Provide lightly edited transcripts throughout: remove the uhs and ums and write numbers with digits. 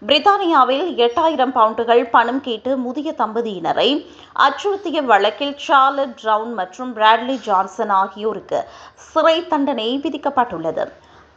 பிரித்தானியாவில் 8000 பவுண்டுகள் பணம் கேட்டு முதிய தம்பதியினரை அச்சுறுத்திய வழக்கில் சார்லட் பிரவுன் மற்றும் பிராட்லி ஜான்சன் ஆகியோருக்கு சிறை தண்டனை விதிக்கப்பட்டுள்ளது.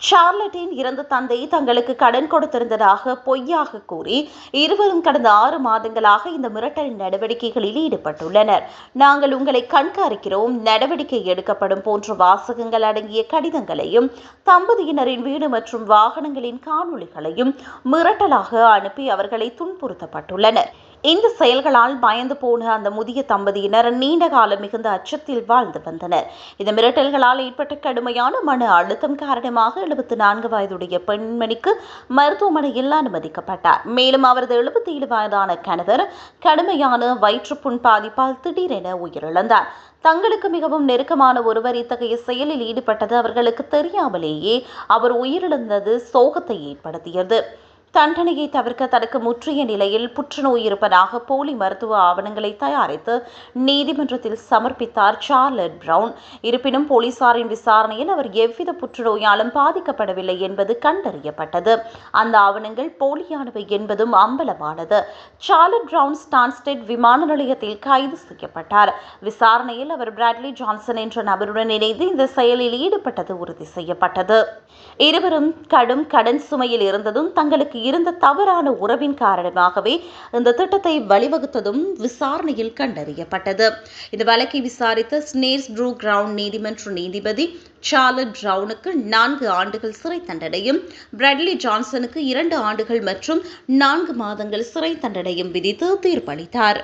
சார்லட்டின் இறந்த தந்தை தங்களுக்கு கடன் கொடுத்திருந்ததாக பொய்யாக கூறி இருவரும் கடந்த 6 மாதங்களாக இந்த மிரட்டல் நடவடிக்கைகளில் ஈடுபட்டுள்ளனர். நாங்கள் உங்களை கண்காணிக்கிறோம், நடவடிக்கை எடுக்கப்படும் போன்ற வாசகங்கள் அடங்கிய கடிதங்களையும் தம்பதியினரின் வீடு மற்றும் வாகனங்களின் காணொளிகளையும் மிரட்டலாக அனுப்பி அவர்களை துன்புறுத்தப்பட்டுள்ளனர். இந்த செயல்களால் பயந்து போன அந்த முதிய தம்பதியினர் நீண்ட காலம் மிகுந்த அச்சத்தில் வாழ்ந்து வந்தனர். இந்த மிரட்டல்களால் ஏற்பட்ட கடுமையான மன அழுத்தம் காரணமாக 74 வயதுடைய பெண்மணிக்கு மருத்துவமனையில் அனுமதிக்கப்பட்டார். மேலும் அவரது 77 வயதான கணவர் கடுமையான வயிற்றுப்புண் பாதிப்பால் திடீரென உயிரிழந்தார். தங்களுக்கு மிகவும் நெருக்கமான ஒருவர் இத்தகைய செயலில் ஈடுபட்டது அவர்களுக்கு தெரியாமலேயே அவர் உயிரிழந்தது சோகத்தை ஏற்படுத்தியது. தண்டனையை தவிர்க்க தனக்கு முற்றிய நிலையில் புற்றுநோய் இருப்பதாக போலி மருத்துவ ஆவணங்களை தயாரித்து நீதிமன்றத்தில் சமர்ப்பித்தார் சார்லட் பிரவுன். இருப்பினும் போலீசாரின் விசாரணையில் அவர் எவ்வித புற்றுநோயாலும் பாதிக்கப்படவில்லை என்பது கண்டறியப்பட்டது. அந்த ஆவணங்கள் போலியானவை என்பதும் அம்பலமானது. சார்லட் பிரவுன் ஸ்டான்ஸ்டெட் விமான நிலையத்தில் கைது செய்யப்பட்டார். விசாரணையில் அவர் பிராட்லி ஜான்சன் என்ற நபருடன் இணைந்து இந்த செயலில் ஈடுபட்டது உறுதி செய்யப்பட்டது. இருவரும் கடும் கடன் சுமையில் இருந்ததும் தங்களுக்கு இருந்த தவறான உறவின் காரணமாகவே இந்த திட்டத்தை வழிவகுத்ததும் விசாரணையில் கண்டறியப்பட்டது. இந்த வழக்கை விசாரித்த ஸ்னேர்ஸ்ப்ரூ கிரவுன் நீதிமன்ற நீதிபதி சார்லட் பிரவுனுக்கு 4 ஆண்டுகள் சிறை தண்டனையும், பிராட்லி ஜான்சனுக்கு 2 ஆண்டுகள் மற்றும் 4 மாதங்கள் சிறை தண்டனையும் விதித்து தீர்ப்பளித்தார்.